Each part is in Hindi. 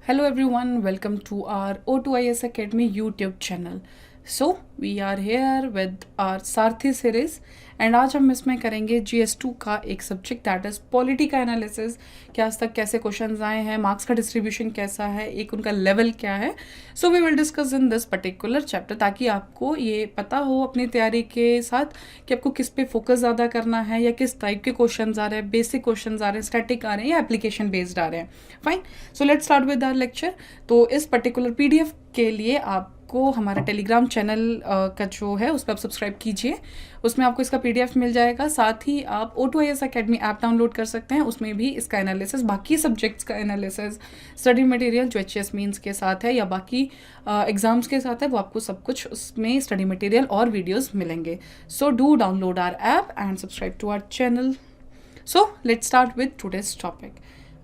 Hello everyone, welcome to our O2IS Academy YouTube channel. So we are here with our Sarathi series and आज हम इसमें करेंगे GS2 का एक सब्जेक्ट दैट इज़ पॉलिटी का एनालिसिस कि आज तक कैसे क्वेश्चंस आए हैं, मार्क्स का डिस्ट्रीब्यूशन कैसा है, एक उनका लेवल क्या है. So we will discuss in this particular chapter ताकि आपको ये पता हो अपनी तैयारी के साथ कि आपको किस पे फोकस ज़्यादा करना है या किस टाइप के क्वेश्चंस आ रहे हैं, बेसिक क्वेश्चंस आ रहे हैं, स्टैटिक आ रहे हैं या एप्लीकेशन बेस्ड आ रहे हैं. Fine. So let's start with our lecture. तो इस पर्टिकुलर PDF के लिए आपको हमारा टेलीग्राम चैनल का जो है उस पर आप सब्सक्राइब कीजिए. उसमें आपको इसका PDF मिल जाएगा. साथ ही आप O2IS अकेडमी ऐप डाउनलोड कर सकते हैं. उसमें भी इसका एनालिसिस, बाकी सब्जेक्ट्स का एनालिसिस, स्टडी मटेरियल जो HS मीन्स के साथ है या बाकी एग्जाम्स के साथ है, वो आपको सब कुछ उसमें स्टडी मटेरियल और वीडियोस मिलेंगे. So do download our app and subscribe to our channel. So let's start with today's topic.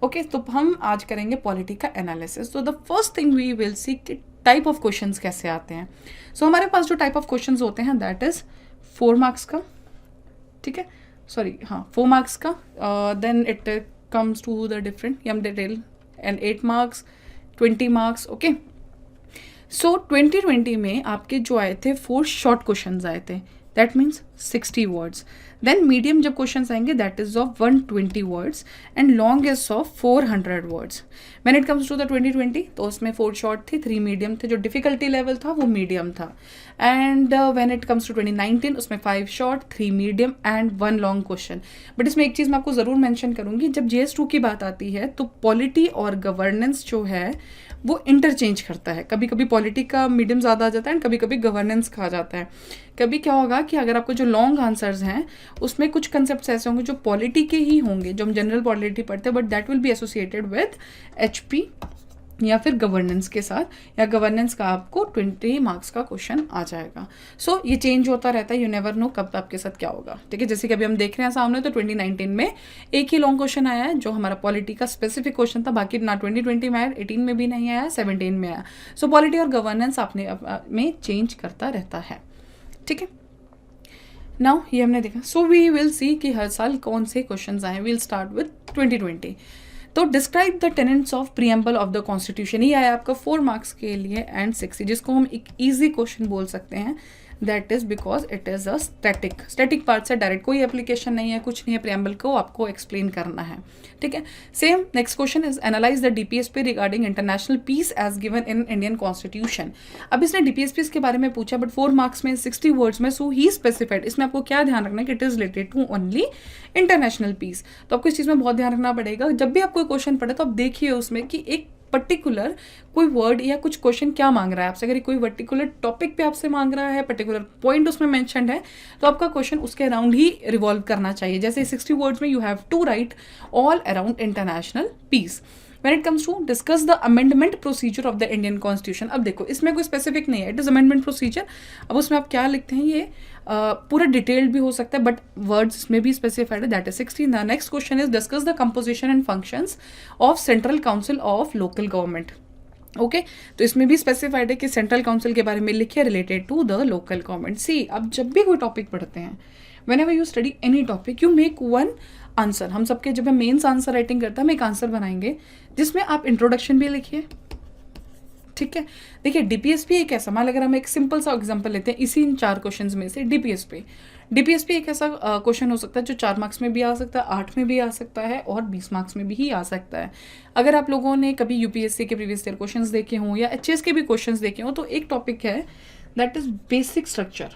Okay, तो हम आज करेंगे पॉलिटी का एनालिसिस. तो the first thing we will see कि टाइप ऑफ क्वेश्चंस कैसे आते हैं. सो हमारे पास जो टाइप ऑफ क्वेश्चंस होते हैं दैट इज 4 मार्क्स का, ठीक है, सॉरी हाँ 4 मार्क्स का, then it comes to the different M detail and 8 marks, 20 marks. Okay, so 2020 में आपके जो आए थे 4 शॉर्ट क्वेश्चंस आए थे, that means 60 words. Then medium जब क्वेश्चंस आएंगे that is of 120 words and long is of 400 words. When it comes to the 2020 तो उसमें 4 शॉर्ट थी, 3 मीडियम थे. जो डिफिकल्टी लेवल था वो मीडियम था. And when it comes to 2019 उसमें 5 short, 3 medium and 1 long question. But इसमें एक चीज़ मैं आपको ज़रूर मेंशन करूंगी, जब GS2 की बात आती है तो पॉलिटी और गवर्नेंस जो है वो इंटरचेंज करता है. कभी कभी पॉलिटी का मीडियम ज़्यादा आ जाता है एंड कभी कभी गवर्नेंस का आ जाता है. कभी क्या होगा कि अगर आपको जो लॉन्ग आंसर्स हैं उसमें कुछ कंसेप्ट ऐसे होंगे जो पॉलिटी के ही होंगे, जो हम जनरल पॉलिटी पढ़ते हैं, but that will be associated with HP या फिर गवर्नेंस के साथ, या गवर्नेंस का आपको 20 मार्क्स का क्वेश्चन आ जाएगा. सो ये चेंज होता रहता है, यू नेवर नो कब आपके साथ क्या होगा. ठीक है, जैसे कि अभी हम देख रहे हैं सामने, तो 2019 में एक ही लॉन्ग क्वेश्चन आया है जो हमारा पॉलिटी का स्पेसिफिक क्वेश्चन था. बाकी ना 2020 में आया, 18 में भी नहीं आया, 17 में आया. सो पॉलिटी और गवर्नेंस अपने में चेंज करता रहता है. ठीक है, नाउ ये हमने देखा. सो वी विल सी कि हर साल कौन से क्वेश्चंस आए. We'll start with 2020. तो describe the tenets of preamble of the constitution. ये आया आपका 4 मार्क्स के लिए एंड 60, जिसको हम एक ईजी क्वेश्चन बोल सकते हैं. That is because it is a static part से डायरेक्ट कोई एप्लीकेशन नहीं है, कुछ नहीं है, प्रियम्बल को आपको एक्सप्लेन करना है. ठीक है, same next question is analyse the DPSP regarding international peace as given in Indian constitution. अब इसने DPSP के बारे में पूछा बट 4 मार्क्स में 60 वर्ड्स में. So he specified. इसमें आपको क्या ध्यान रखना है कि it is related to only international peace. तो आपको इस चीज़ में बहुत ध्यान रखना पड़ेगा. जब भी आप कोई क्वेश्चन पढ़े तो आप देखिए उसमें कि एक पर्टिकुलर कोई वर्ड या कुछ क्वेश्चन क्या मांग रहा है आपसे. अगर कोई पर्टिकुलर टॉपिक पे आपसे मांग रहा है, पर्टिकुलर पॉइंट उसमें मेंशन्ड है, तो आपका क्वेश्चन उसके अराउंड ही रिवॉल्व करना चाहिए. जैसे 60 वर्ड्स में you have to write all around international peace. When it comes to discuss the amendment procedure of the Indian Constitution. अब देखो इसमें कोई स्पेसिफिक नहीं है, इट इज अमेंडमेंट प्रोसीजर. अब उसमें आप क्या लिखते हैं ये पूरा डिटेल्ड भी हो सकता है, बट वर्ड्स इसमें भी स्पेसिफाइड है. That is 16. The next question is discuss the composition and functions of central council of local government. Okay, तो इसमें भी स्पेसिफाइड है कि सेंट्रल काउंसिल के बारे में लिखिए related to the local government. See, अब जब भी कोई टॉपिक पढ़ते हैं, whenever you study any topic you make one answer. हम सबके जब हम मेंस आंसर राइटिंग करते हैं हम एक आंसर बनाएंगे जिसमें आप इंट्रोडक्शन भी लिखिए. ठीक है, देखिए DPSP एक ऐसा, मान अगर हम एक सिंपल सा एग्जांपल लेते हैं इसी इन 4 क्वेश्चंस में से. DPSP एक ऐसा क्वेश्चन हो सकता है जो 4 मार्क्स में भी आ सकता है, 8 में भी आ सकता है और 20 मार्क्स में भी आ सकता है. अगर आप लोगों ने कभी UPSC के प्रीवियस ईयर क्वेश्चंस देखे हों या HS के भी क्वेश्चंस देखे हों, तो एक टॉपिक है that is basic structure.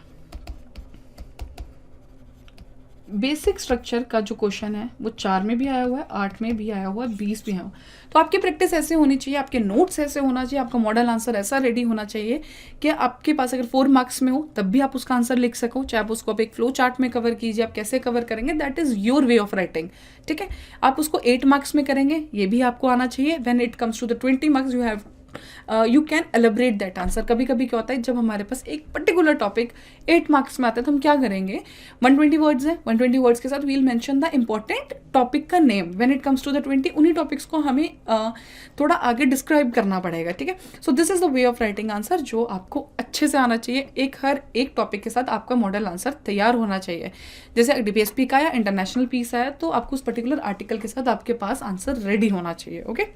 Basic structure का जो क्वेश्चन है वो 4 में भी आया हुआ है, 8 में भी आया हुआ है, 20 भी आया हुआ. तो आपकी प्रैक्टिस ऐसे होनी चाहिए, आपके नोट्स ऐसे होना चाहिए, आपका मॉडल आंसर ऐसा रेडी होना चाहिए कि आपके पास अगर 4 मार्क्स में हो तब भी आप उसका आंसर लिख सको. चाहे आप उसको आप एक फ्लो चार्ट में कवर कीजिए, आप कैसे कवर करेंगे that is your way of writing. ठीक है, आप उसको 8 मार्क्स में करेंगे, ये भी आपको आना चाहिए. When it comes to the 20 marks you can elaborate that answer. कभी कभी क्या होता है, जब हमारे पास एक पर्टिकुलर टॉपिक 8 मार्क्स में आता है तो हम क्या करेंगे, 120 वर्ड्स है, 120 वर्ड्स के साथ we'll mention the important topic का name. When it comes to the 20 उन्हीं टॉपिक्स को हमें थोड़ा आगे डिस्क्राइब करना पड़ेगा. ठीक है, so this is the way of writing answer जो आपको अच्छे से आना चाहिए. हर एक टॉपिक के साथ आपका मॉडल आंसर तैयार होना चाहिए. जैसे DPSP का या इंटरनेशनल पीस है तो आपको उस पर्टिकुलर आर्टिकल के साथ आपके पास आंसर रेडी होना चाहिए. Okay,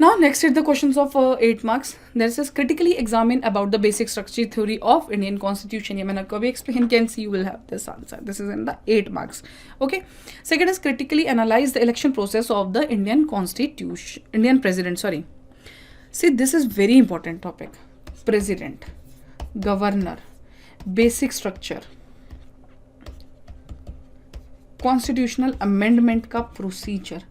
Now, next is the questions of 8 marks. There says critically examine about the basic structure theory of Indian Constitution. ये मैंने आपको अभी explain किया, and you will have this answer. This is in the 8 marks. Okay. Second is critically analyze the election process of the Indian Constitution, Indian President. Sorry. See, this is very important topic. President, Governor, basic structure, constitutional amendment का प्रोसीजर,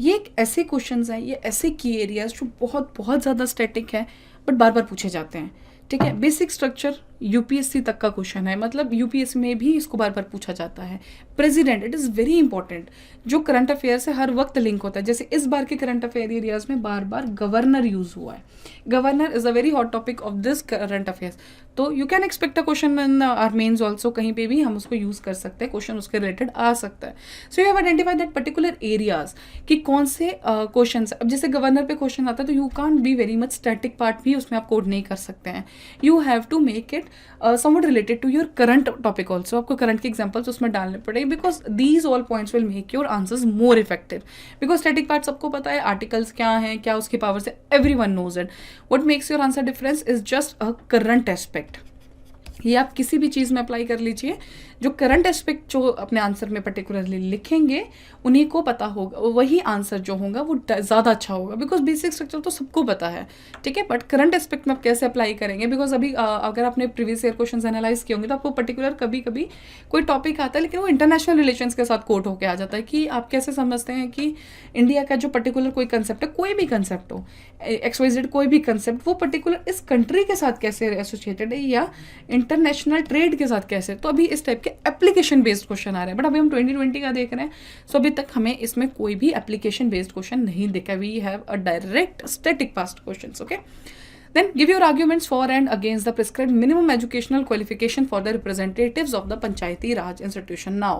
ये एक ऐसे क्वेश्चंस हैं, ये ऐसे की एरियाज जो बहुत बहुत ज़्यादा स्टैटिक है बट बार बार पूछे जाते हैं. ठीक है. बेसिक स्ट्रक्चर यूपीएससी तक का क्वेश्चन है, मतलब यूपीएससी में भी इसको बार बार पूछा जाता है. President, it is very important, जो करंट अफेयर से हर वक्त लिंक होता है. जैसे इस बार के करंट अफेयर एरियाज में बार बार गवर्नर यूज हुआ है. Governor is a very hot topic of this current affairs. तो you can expect a question in our mains also, कहीं पे भी हम उसको यूज कर सकते हैं, क्वेश्चन उसके रिलेटेड आ सकता है. So you have identify that particular areas कि कौन से क्वेश्चन. अब जैसे गवर्नर पे क्वेश्चन आता है तो you can't be very much static part भी उसमें आप कोड नहीं कर सकते हैं. You have to make it somewhat related to your current topic also. आपको current के examples उसमें डालने पड़ेंगे, because these all points will make your answers more effective. Because static part सबको पता है, articles क्या हैं, क्या उसकी power से, everyone knows it. What makes your answer difference is just a current aspect. ये आप किसी भी चीज़ में अप्लाई कर लीजिए. जो करंट एस्पेक्ट जो अपने आंसर में पर्टिकुलरली लिखेंगे उन्हीं को पता होगा, वही आंसर जो होगा वो ज़्यादा अच्छा होगा. बिकॉज बेसिक स्ट्रक्चर तो सबको पता है, ठीक है, बट करंट एस्पेक्ट में आप कैसे अप्लाई करेंगे. बिकॉज अभी अगर आपने प्रीवियस ईयर क्वेश्चन एनालाइज किए होंगे तो आपको पर्टिकुलर कभी कभी कोई टॉपिक आता है लेकिन वो इंटरनेशनल रिलेशंस के साथ कोट होकर आ जाता है कि आप कैसे समझते हैं कि इंडिया का जो पर्टिकुलर कोई कंसेप्ट है, कोई भी कंसेप्ट हो, XYZ कोई भी कंसेप्ट, वो पर्टिकुलर इस कंट्री के साथ कैसे एसोसिएटेड है या इंटरनेशनल ट्रेड के साथ कैसे. तो अभी इस टाइप के एप्लीकेशन बेस्ड क्वेश्चन आ रहे हैं, बट अभी हम 2020 का देख रहे हैं. सो अभी तक हमें इसमें कोई भी एप्लीकेशन बेस्ड क्वेश्चन नहीं दिखा. We have a direct static past questions. Okay. Then give your arguments for and against the prescribed minimum educational qualification for the representatives of the Panchayati Raj institution. Now,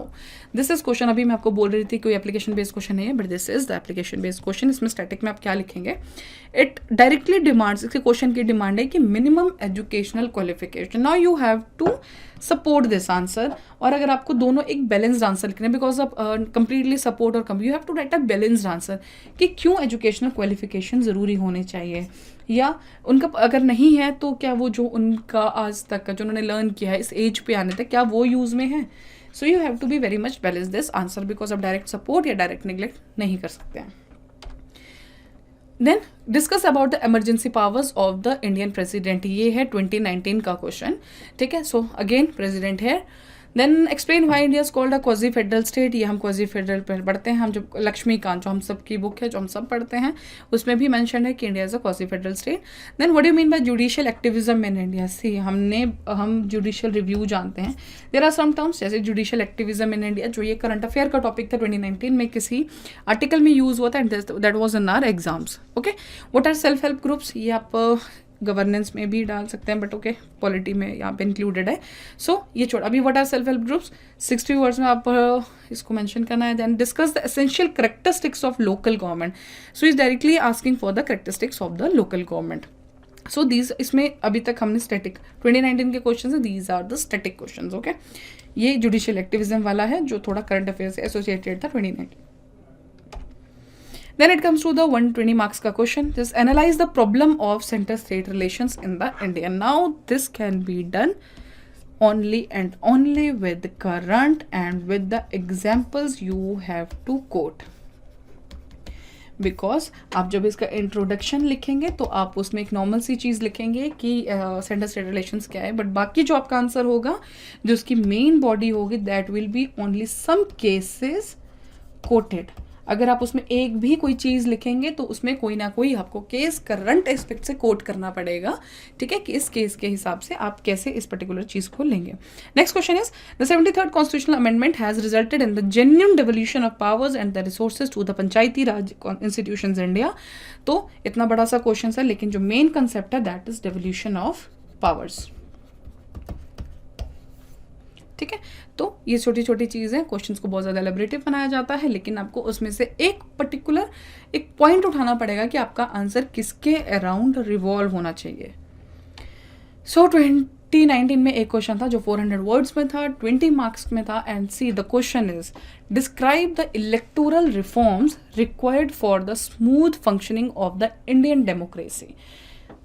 this is question. अभी मैं आपको बोल रही थी कोई application based question नहीं है, but this is the application based question. इसमें static में आप क्या लिखेंगे? It directly demands, इसके question की demand है कि minimum educational qualification. Now you have to support this answer. और अगर आपको दोनों एक balanced answer लिखना है, because आप completely support और you have to write a balanced answer कि क्यों educational qualification ज़रूरी होने चाहिए, या उनका अगर नहीं है तो क्या वो जो उनका आज तक का जो उन्होंने लर्न किया है इस एज पे आने तक क्या वो यूज़ में है. So you have to be very much balance this answer, because आप डायरेक्ट सपोर्ट या डायरेक्ट निगलेक्ट नहीं कर सकते हैं. Then discuss about the emergency powers of the Indian president. ये है 2019 का क्वेश्चन, ठीक है. सो अगेन प्रेसिडेंट है. Then explain why India is called a quasi federal state. ये हम क्वाजी फेडरल पर पढ़ते हैं, हम जब लक्ष्मीकांत जो हम सब की बुक है जो हम सब पढ़ते हैं उसमें भी मेंशन है कि India is a quasi federal state. Then what do you mean by judicial activism in India. See हम जुडिशियल रिव्यू जानते हैं. देयर आर सम टर्म्स जैसे जुडिशियल एक्टिविज्म इन इंडिया, जो ये करंट अफेयर का टॉपिक था 2019 में किसी आर्टिकल में यूज हुआ था and that was in our exams. Okay. What are self help groups, ये आप गवर्नेंस में भी डाल सकते हैं, बट ओके पॉलिटी में यहाँ पे इंक्लूडेड है. सो ये छोड़. अभी what are self help groups 60 words में आप इसको मेंशन करना है. Then discuss the essential characteristics of local government. So is directly asking for the characteristics of the local government. So these, इसमें अभी तक हमने स्टैटिक 2019 के क्वेश्चन है, these are the static question. Okay. ये जुडिशियल एक्टिविज्म वाला है जो थोड़ा करंट अफेयर से एसोसिएटेड था 2019. Then it comes to the 120 marks ka question. Just analyze the problem of center-state relations in the India. Now this can be done only and only with the current and with the examples you have to quote. Because आप जब इसका इंट्रोडक्शन लिखेंगे तो आप उसमें एक नॉर्मल सी चीज़ लिखेंगे कि सेंटर स्टेट रिलेशंस क्या है, बट बाकी जो आपका आंसर होगा जो उसकी मेन बॉडी होगी that will be only some cases quoted. अगर आप उसमें एक भी कोई चीज़ लिखेंगे तो उसमें कोई ना कोई आपको केस करंट एस्पेक्ट से कोट करना पड़ेगा, ठीक है, कि इस केस के हिसाब से आप कैसे इस पर्टिकुलर चीज़ को लेंगे. Next question is the 73rd constitutional amendment has resulted in the genuine devolution of powers and the resources to the panchayati raj institutions India. तो इतना बड़ा सा क्वेश्चन है लेकिन जो मेन कंसेप्ट है that is devolution of powers, ठीक है. तो ये छोटी छोटी चीज़ें क्वेश्चंस को बहुत ज़्यादा एलेबरेटिव बनाया जाता है, लेकिन आपको उसमें से एक पर्टिकुलर एक पॉइंट उठाना पड़ेगा कि आपका आंसर किसके अराउंड रिवॉल्व होना चाहिए. सो T19 में एक क्वेश्चन था जो 400 वर्ड्स में था, 20 मार्क्स में था. And see the question is describe the electoral reforms required for the smooth functioning of the Indian democracy.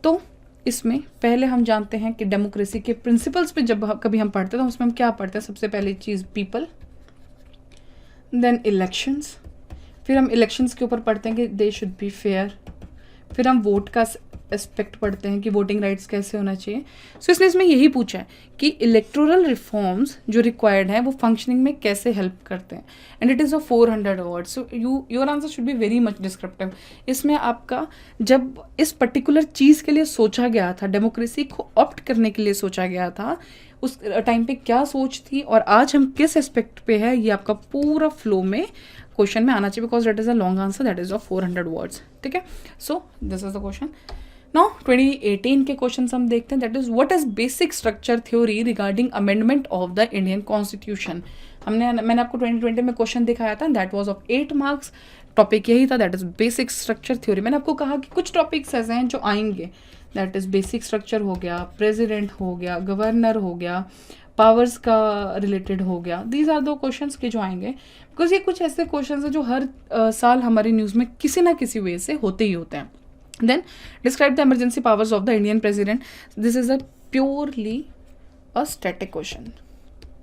तो इसमें पहले हम जानते हैं कि डेमोक्रेसी के प्रिंसिपल्स पे जब कभी हम पढ़ते हैं तो उसमें हम क्या पढ़ते हैं. सबसे पहली चीज़ पीपल, देन इलेक्शंस, फिर हम इलेक्शंस के ऊपर पढ़ते हैं कि दे शुड बी फेयर, फिर हम वोट का एस्पेक्ट पढ़ते हैं कि वोटिंग राइट्स कैसे होना चाहिए. सो इसने इसमें यही पूछा है कि इलेक्टोरल रिफॉर्म्स जो रिक्वायर्ड हैं वो फंक्शनिंग में कैसे हेल्प करते हैं. And it is a 400 word. So your answer should be very much descriptive. इसमें आपका जब इस पर्टिकुलर चीज़ के लिए सोचा गया था, डेमोक्रेसी को ऑप्ट करने के लिए सोचा गया था, उस टाइम पे क्या सोच थी और आज हम किस एस्पेक्ट पे है, ये आपका पूरा फ्लो में क्वेश्चन में आना चाहिए. Because that is a long answer, that is of 400 words. ठीक है. So this is the question. Now 2018 के क्वेश्चन हम देखते हैं. That is what is basic structure theory regarding amendment of the Indian constitution. मैंने आपको 2020 में क्वेश्चन दिखाया था. That was of 8 marks. Topic यही था, that is basic structure theory. मैंने आपको कहा कि कुछ टॉपिक्स ऐसे हैं जो आएंगे. दैट इज बेसिक स्ट्रक्चर हो गया, प्रेसिडेंट हो गया, गवर्नर हो गया, पावर्स का रिलेटेड हो गया. दीज आर दो क्वेश्चंस के जो आएंगे. बिकॉज ये कुछ ऐसे क्वेश्चंस हैं जो हर साल हमारी न्यूज़ में किसी ना किसी वे से होते ही होते हैं. Then describe the emergency powers of the Indian president. This is a purely a static question.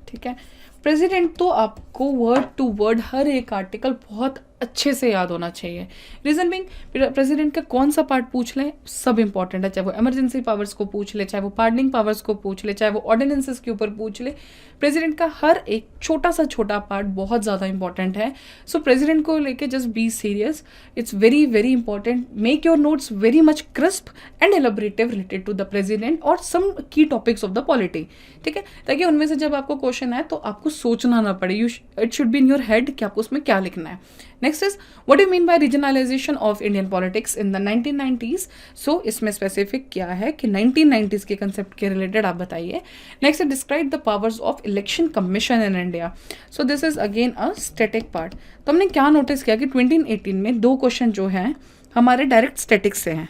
ठीक है. प्रेसिडेंट तो आपको वर्ड टू वर्ड हर एक आर्टिकल बहुत अच्छे से याद होना चाहिए. रीजन बिंग, प्रेसिडेंट का कौन सा पार्ट पूछ लें सब इंपॉर्टेंट है. चाहे वो इमरजेंसी पावर्स को पूछ ले, चाहे वो पार्डनिंग पावर्स को पूछ ले, चाहे वो ऑर्डिनेंसेस के ऊपर पूछ ले, प्रेसिडेंट का हर एक छोटा सा छोटा पार्ट बहुत ज़्यादा इंपॉर्टेंट है. सो प्रेसिडेंट को लेके just be serious. It's very very important. Make your notes very much crisp and elaborative related to the president और सम की टॉपिक्स ऑफ द पॉलिटी. ठीक है. ताकि उनमें से जब आपको क्वेश्चन आए तो आपको सोचना ना पड़े. It should be in your head कि आपको उसमें क्या लिखना है. Next is what do you mean bye regionalisation of Indian politics in the 1990s. सो इसमें स्पेसिफिक क्या है कि 1990s के कंसेप्ट के रिलेटेड आप बताइए. Next describe the powers of election commission in India. So this is again a static part. तो हमने क्या नोटिस किया कि 2018 में 2 क्वेश्चन जो हैं हमारे डायरेक्ट स्टैटिक से हैं.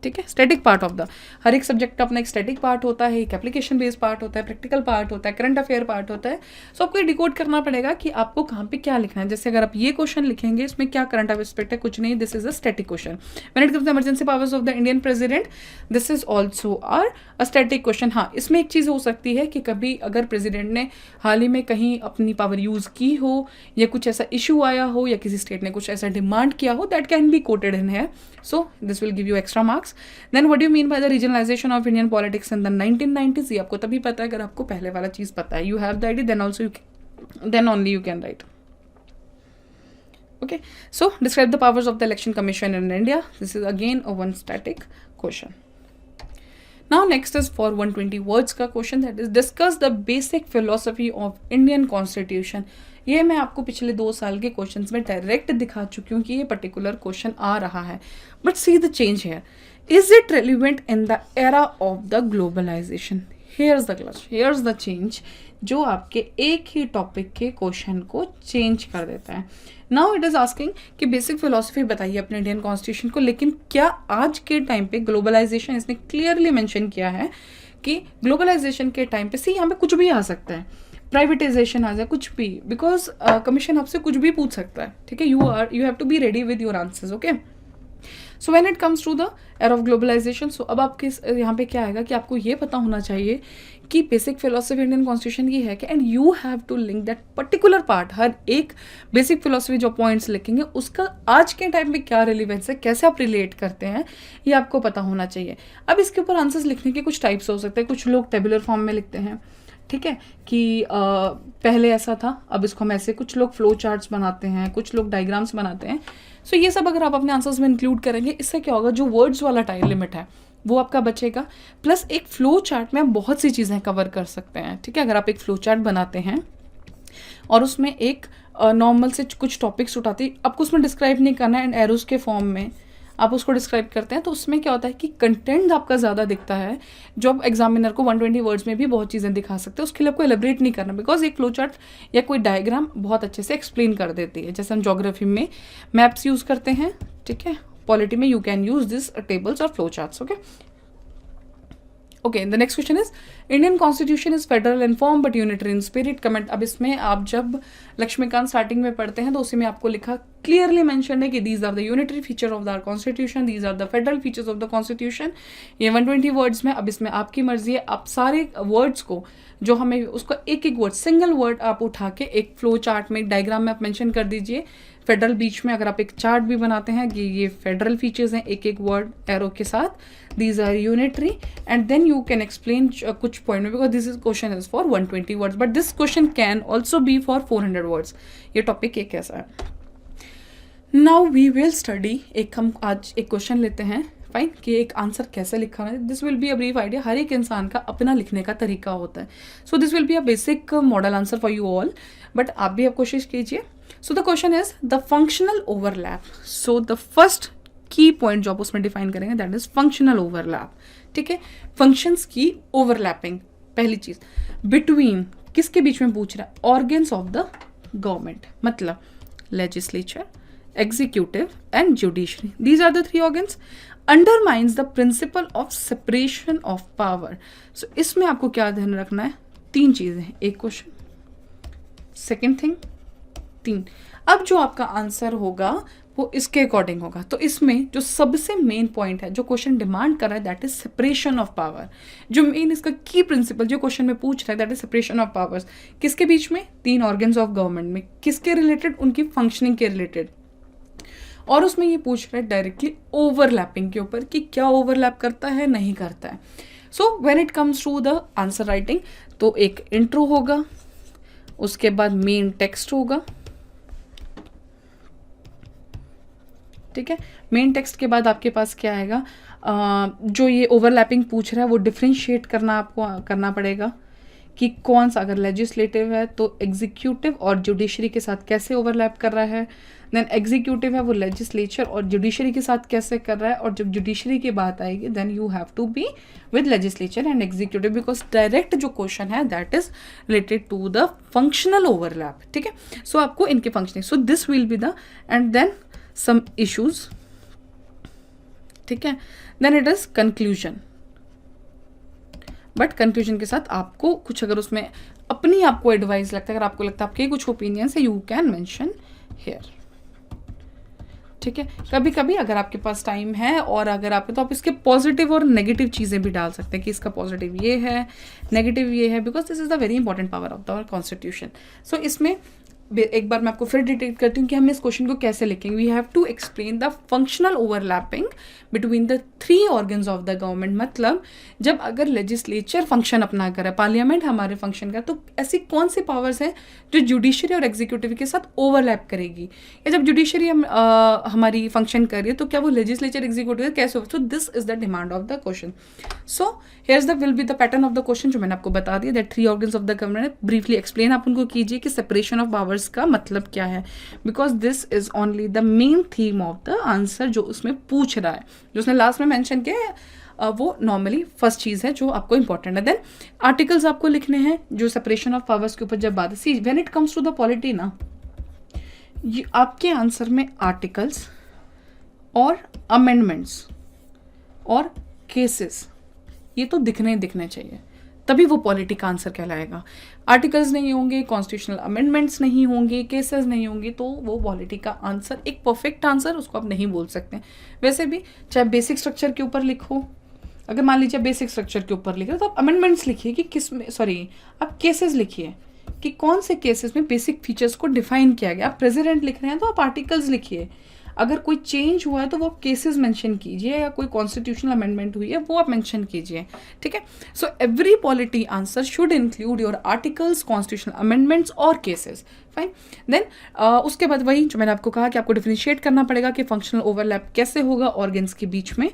ठीक है. स्टैटिक पार्ट ऑफ द हर एक सब्जेक्ट का अपना एक स्टैटिक पार्ट होता है, एक एप्लीकेशन बेस्ड पार्ट होता है, प्रैक्टिकल पार्ट होता है, करंट अफेयर पार्ट होता है. सो आपको ये डिकोड करना पड़ेगा कि आपको कहाँ पे क्या लिखना है. जैसे अगर आप ये क्वेश्चन लिखेंगे इसमें क्या करंट एस्पेक्ट है, कुछ नहीं. This is a static question. When it comes to emergency powers of the Indian president, this is also are a static question. हाँ, इसमें एक चीज़ हो सकती है कि कभी अगर प्रेसिडेंट ने हाल ही में कहीं अपनी पावर यूज़ की हो या कुछ ऐसा इशू आया हो या किसी स्टेट ने कुछ ऐसा डिमांड किया हो, that can be quoted in है. So this will give you extra marks. Then what do you mean by the regionalization of Indian politics in the 1990s. ये आपको तभी पता है अगर आपको पहले वाला चीज़ पता है. You have the idea, then also then only you can write. Okay, so describe the powers of the election commission in India. This is again a one static question. Now next is for 120 words का question, that is discuss the basic philosophy of Indian constitution. ये मैं आपको पिछले 2 साल के क्वेश्चंस में डायरेक्ट दिखा चुकी हूँ कि ये पर्टिकुलर क्वेश्चन आ रहा है. But see the change here. Is it relevant in the era of the globalization? Here's the clutch, here's the change जो आपके एक ही टॉपिक के क्वेश्चन को चेंज कर देता है. नाउ इट इज आस्किंग कि बेसिक फिलोसफी बताइए अपने इंडियन कॉन्स्टिट्यूशन को. लेकिन क्या आज के टाइम पे ग्लोबलाइजेशन, इसने क्लियरली मेंशन किया है कि ग्लोबलाइजेशन के टाइम पे सी यहाँ पे कुछ भी आ सकता है, प्राइवेटाइजेशन आ जाए, कुछ भी. बिकॉज कमीशन आपसे कुछ भी पूछ सकता है. ठीक है. You have to be ready with your answers. Okay. So when it comes to the era of globalisation, so अब आपके यहाँ पे क्या आएगा कि आपको ये पता होना चाहिए कि बेसिक फिलोसफी इंडियन कॉन्स्टिट्यूशन की है कि and you have to link that particular part. हर एक बेसिक फिलोसफी जो पॉइंट्स लिखेंगे उसका आज के टाइम में क्या रिलेवेंस है, कैसे आप रिलेट करते हैं, ये आपको पता होना चाहिए. अब इसके ऊपर आंसर्स लिखने के कुछ टाइप्स हो सकते हैं. कुछ लोग टेबुलर फॉर्म में लिखते हैं. ठीक है. कि पहले ऐसा था, अब इसको हम ऐसे. कुछ लोग फ्लो चार्ट्स बनाते हैं, कुछ लोग डायग्राम्स बनाते हैं. सो ये सब अगर आप अपने आंसर्स में इंक्लूड करेंगे, इससे क्या होगा, जो वर्ड्स वाला टाइम लिमिट है वो आपका बचेगा. प्लस एक फ्लो चार्ट में आप बहुत सी चीज़ें कवर कर सकते हैं. ठीक है. अगर आप एक फ्लो चार्ट बनाते हैं और उसमें एक नॉर्मल से कुछ टॉपिक्स उठाते, आपको उसमें डिस्क्राइब नहीं करना है एंड एरोज के फॉर्म में आप उसको डिस्क्राइब करते हैं, तो उसमें क्या होता है कि कंटेंट आपका ज़्यादा दिखता है. जो आप एग्जामिनर को 120 वर्ड्स में भी बहुत चीज़ें दिखा सकते हैं, उसके लिए आपको एलिब्रेट नहीं करना. बिकॉज एक फ्लो चार्ट या कोई डायग्राम बहुत अच्छे से एक्सप्लेन कर देती है. जैसे हम ज्योग्राफी में मैप्स यूज़ करते हैं. ठीक है. पॉलिटी में you can use this tables और flow charts. Okay. Okay, the next question is Indian constitution is federal in form but unitary in spirit, comment. अब इसमें आप जब लक्ष्मीकांत स्टार्टिंग में पढ़ते हैं तो उसी में आपको लिखा क्लियरली मेंशन है कि these are the unitary feature of the constitution, these are the federal features of the constitution. ये 120 वर्ड्स में। अब इसमें आपकी मर्जी है, आप सारे वर्ड्स को जो हमें उसको एक एक वर्ड, सिंगल वर्ड आप उठा के एक फ्लो चार्ट में, डायग्राम में आप मेंशन कर दीजिए। फेडरल बीच में अगर आप एक चार्ट भी बनाते हैं कि ये फेडरल फीचर्स हैं एक एक वर्ड एरो के साथ, these are unitary, and then you can explain कुछ पॉइंट में, because this is question is for 120 words but this question can also be for 400 words। ये टॉपिक एक ऐसा है। Now we will study, एक हम आज एक क्वेश्चन लेते हैं फाइन कि एक आंसर कैसे लिखा है। This will be a brief idea, हर एक इंसान का अपना लिखने का तरीका होता है। So this will be a basic model answer for you all, but आप भी अब कोशिश कीजिए। So the question is the functional overlap. So the first key point जो आप उसमें डिफाइन करेंगे दैट इज फंक्शनल ओवरलैप। ठीक है, फंक्शंस की ओवरलैपिंग। पहली चीज, बिटवीन किसके बीच में पूछ रहा है, ऑर्गन्स ऑफ द गवर्नमेंट, मतलब legislature, executive and judiciary, these are the three organs, undermines the principle of separation of power. So इसमें आपको क्या ध्यान रखना है, तीन चीजें हैं, एक क्वेश्चन, सेकेंड थिंग, तीन। अब जो आपका आंसर होगा वो इसके अकॉर्डिंग होगा। तो इसमें जो सबसे मेन पॉइंट है जो क्वेश्चन डिमांड कर रहा है that is separation of power. जो मेन इसका की प्रिंसिपल जो क्वेश्चन में पूछ रहा है that is separation of powers. किसके बीच में, तीन ऑर्गन्स ऑफ गवर्नमेंट में, किसके रिलेटेड, उनकी फंक्शनिंग के रिलेटेड। और उसमें ये पूछ रहा है डायरेक्टली ओवरलैपिंग के ऊपर कि क्या ओवरलैप करता है, नहीं करता है। So when it comes to the answer writing, तो एक इंट्रो होगा, उसके बाद मेन टेक्स्ट होगा। ठीक है, मेन टेक्स्ट के बाद आपके पास क्या आएगा, जो ये ओवरलैपिंग पूछ रहा है वो डिफ्रेंशिएट करना आपको करना पड़ेगा कि कौन सा, अगर लेजिस्लेटिव है तो एग्जीक्यूटिव और जुडिशरी के साथ कैसे ओवरलैप कर रहा है, देन एग्जीक्यूटिव है वो लेजिस्लेचर और जुडिशरी के साथ कैसे कर रहा है, और जब जुडिशरी की बात आएगी then you have to be with legislature and executive, because direct जो क्वेश्चन है that is related to the functional overlap. ठीक है, सो आपको इनके functioning, so this will be the, and then some issues। ठीक है, then it is conclusion, but conclusion के साथ आपको कुछ अगर उसमें अपनी आपको एडवाइस लगता है, अगर आपको लगता है आपके कुछ ओपिनियंस है, यू कैन मेंशन हियर। ठीक है, कभी कभी अगर आपके पास टाइम है और अगर आपके, तो आप इसके पॉजिटिव और नेगेटिव चीज़ें भी डाल सकते हैं कि इसका पॉजिटिव ये है, नेगेटिव ये है, because this is the very important power of the constitution. So इसमें एक बार मैं आपको फिर डिटेक्ट करती हूँ कि हम इस क्वेश्चन को कैसे लिखेंगे। We have to explain the functional overlapping between the three organs of the government. मतलब जब अगर लेजिस्लेचर फंक्शन अपना करे, पार्लियामेंट हमारे फंक्शन का, तो ऐसी कौन सी पावर्स हैं जो जुडिशरी और एग्जीक्यूटिव के साथ ओवरलैप करेगी, या जब जुडिशरी हमारी फंक्शन कर रही है तो क्या वो लेजिस्लेचर एग्जीक्यूटिव कैसे हो। So this is the demand of the question. So here's the will be the pattern of the question जो मैंने आपको बता दिया, that three organs of the government. Briefly explain आप उनको कीजिए कि सेपरेशन ऑफ पावर्स का मतलब क्या है, because this is only the main theme of the answer जो उसमें पूछ रहा है, जो उसने लास्ट में मेंशन किया है, वो नॉर्मली फर्स्ट चीज है जो आपको इंपॉर्टेंट है। देन आर्टिकल्स आपको लिखने हैं जो सेपरेशन ऑफ पावर्स के ऊपर जब बात है। See when it comes to the polity ना, आपके आंसर में आर्टिकल्स और अमेंडमेंट्स और केसेस ये तो दिखने चाहिए, तभी वो पॉलिटी का आंसर कहलाएगा। आर्टिकल्स नहीं होंगे, कॉन्स्टिट्यूशनल अमेंडमेंट्स नहीं होंगे, केसेस नहीं होंगे, तो वो पॉलिटी का आंसर, एक परफेक्ट आंसर उसको आप नहीं बोल सकते। वैसे भी चाहे बेसिक स्ट्रक्चर के ऊपर लिखो, अगर मान लीजिए बेसिक स्ट्रक्चर के ऊपर लिख रहे हो तो आप अमेंडमेंट्स लिखिए कि किस में, सॉरी आप केसेस लिखिए कि कौन से केसेस में बेसिक फीचर्स को डिफाइन किया गया। आप प्रेसिडेंट लिख रहे हैं तो आप आर्टिकल्स लिखिए, अगर कोई चेंज हुआ है तो वो आप केसेस मेंशन कीजिए, या कोई कॉन्स्टिट्यूशनल अमेंडमेंट हुई है वो आप मेंशन कीजिए। ठीक है, so every polity answer should include your articles, constitutional amendments और केसेस। फाइन, देन उसके बाद वही जो मैंने आपको कहा कि आपको डिफरेंशिएट करना पड़ेगा कि फंक्शनल ओवरलैप कैसे होगा ऑर्गन्स के बीच में।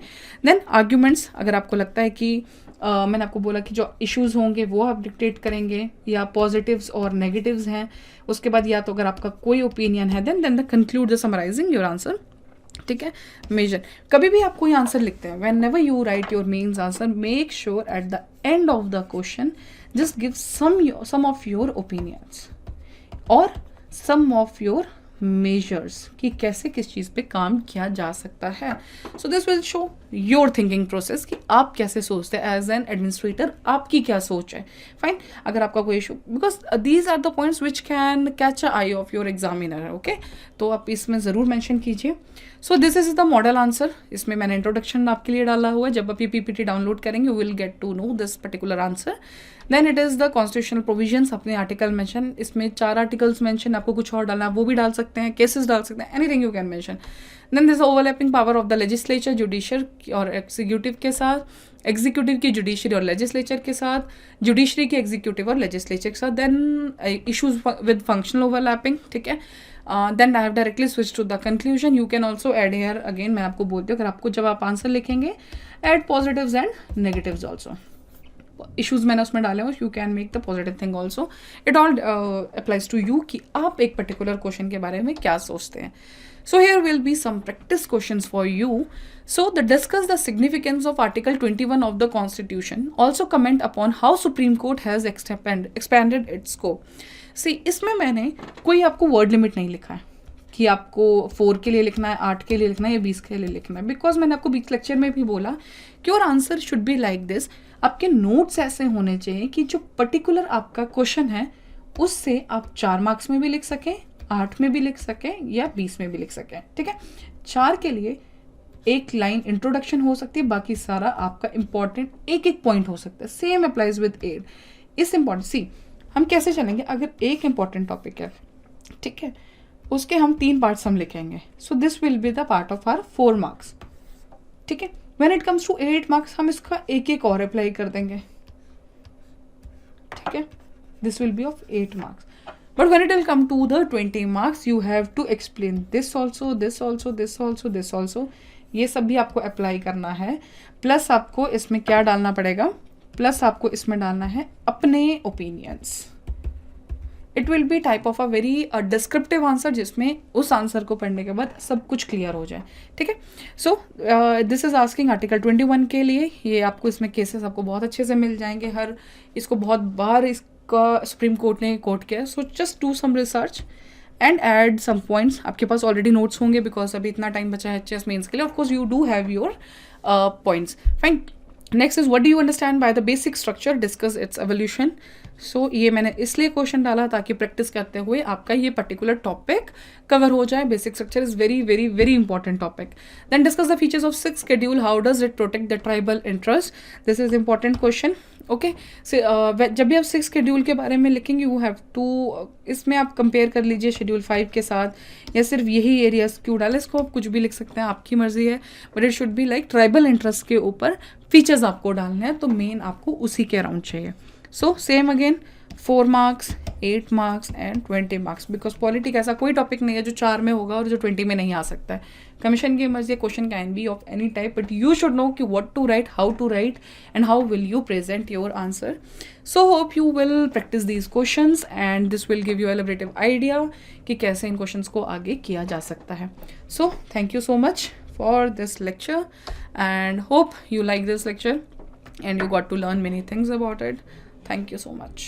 देन आर्ग्यूमेंट्स, अगर आपको लगता है कि मैंने आपको बोला कि जो इश्यूज होंगे वो आप डिक्टेट करेंगे, या पॉजिटिव्स और नेगेटिव्स हैं। उसके बाद या तो अगर आपका कोई ओपिनियन है then the conclude the summarizing your answer. ठीक है, मेजर, कभी भी आप कोई आंसर लिखते हैं, whenever you write your mains answer, make sure at the end of the question just give some of your opinions और सम ऑफ योर मेजर्स कि कैसे किस चीज़ पे काम किया जा सकता है। So this will show your thinking process कि आप कैसे सोचते हैं एज एन एडमिनिस्ट्रेटर, आपकी क्या सोच है. फाइन. अगर आपका कोई issue, because these are the points which can catch a eye of your examiner. Okay, तो आप इसमें ज़रूर मेंशन कीजिए. So this is the model answer. इसमें मैंने इंट्रोडक्शन आपके लिए डाला हुआ है. जब आप ये पीपीटी डाउनलोड करेंगे, you will get to know this particular answer. Then it is the constitutional provisions. अपने आर्टिकल मेंशन, इसमें 4 आर्टिकल्स मेंशन, आपको कुछ और डालना वो भी डाल सकते हैं, केसेस डाल सकते हैं, anything you can mention. Then this overlapping power of the legislature, judiciary और एग्जीक्यूटिव के साथ, एग्जीक्यूटिव की जुडिशरी और लेजिस्लेचर के साथ, जुडिशरी की एग्जीक्यूटिव और लेजिस्लेचर के साथ. Then issues with functional overlapping. ठीक है. Then I have directly switch to the conclusion. You can also add here, अगेन मैं आपको बोलती हूँ, अगर आपको जब आप आंसर लिखेंगे, add positives and negatives also. Issues मैंने उसमें डाले हो, you can make the positive thing also. It all applies to you कि आप एक पर्टिकुलर क्वेश्चन के बारे में क्या सोचते हैं. So here will be some practice questions for you. So discuss the significance of Article 21 of the Constitution. Also comment upon how Supreme Court has expanded its scope. See, इसमें मैंने कोई आपको वर्ड लिमिट नहीं लिखा है कि आपको 4 के लिए लिखना है, 8 के लिए लिखना है या 20 के लिए लिखना है. बिकॉज मैंने आपको 20 लेक्चर में भी बोला कि your answer should be like this. आपके नोट्स ऐसे होने चाहिए कि जो पर्टिकुलर आपका क्वेश्चन है उससे आप 4 मार्क्स में भी लिख सकें, 8 में भी लिख सकें या 20 में भी लिख सकें. ठीक है. 4 के लिए एक लाइन इंट्रोडक्शन हो सकती है, बाकी सारा आपका इंपॉर्टेंट एक एक पॉइंट हो सकता है. Same applies with 8. इस इंपॉर्टेंट, सी हम कैसे चलेंगे, अगर एक इंपॉर्टेंट टॉपिक है, ठीक है, उसके हम 3 पार्ट्स हम लिखेंगे. So this will be the part of our 4 marks. ठीक है. When it comes to 8 marks, हम इसका एक एक और अप्लाई कर देंगे. ठीक है. This will B of 8 marks. But when it will come to the 20 marks, you have to explain this also, this also, this also, this also. ये सब भी आपको अप्लाई करना है. प्लस आपको इसमें क्या डालना पड़ेगा, प्लस आपको इसमें डालना है अपने opinions. It will be type of a very descriptive answer, जिसमें उस आंसर को पढ़ने के बाद सब कुछ क्लियर हो जाए. ठीक है. So this is asking article 21 के लिए. ये आपको इसमें केसेस आपको बहुत अच्छे से मिल जाएंगे. इसको बहुत बार का सुप्रीम कोर्ट ने कोट किया. So just do some research and add some points. आपके पास ऑलरेडी नोट्स होंगे बिकॉज अभी इतना टाइम बचा है एचएस मेंस के लिए. Of course you do have your points. Fine. Next is what do you understand by the basic structure, discuss its evolution. So ये मैंने इसलिए क्वेश्चन डाला ताकि प्रैक्टिस करते हुए आपका ये पर्टिकुलर टॉपिक कवर हो जाए. Basic structure is very very very important topic. Then discuss the features of 6th schedule, how does it protect the tribal interest. This is important question. Okay. जब भी आप 6th शेड्यूल के बारे में लिखेंगे, यू हैव टू, इसमें आप कंपेयर कर लीजिए शेड्यूल 5 के साथ, या सिर्फ यही एरियाज क्यों डाले. इसको आप कुछ भी लिख सकते हैं, आपकी मर्जी है. But it should be like tribal interest के ऊपर फीचर्स आपको डालने हैं, तो मेन आपको उसी के अराउंड चाहिए. So same again 4 marks, 8 marks and 20 marks. Because politic ऐसा कोई टॉपिक नहीं है जो 4 में होगा और जो 20 में नहीं आ सकता है. कमीशन की मर्जी, question can be of any type, but you should know कि what to write, how to write and how will you present your answer. So hope you will practice these questions and this will give you elaborative idea कि कैसे इन क्वेश्चंस को आगे किया जा सकता है. So thank you so much for this lecture and hope you like this lecture and you got to learn many things about it. Thank you so much.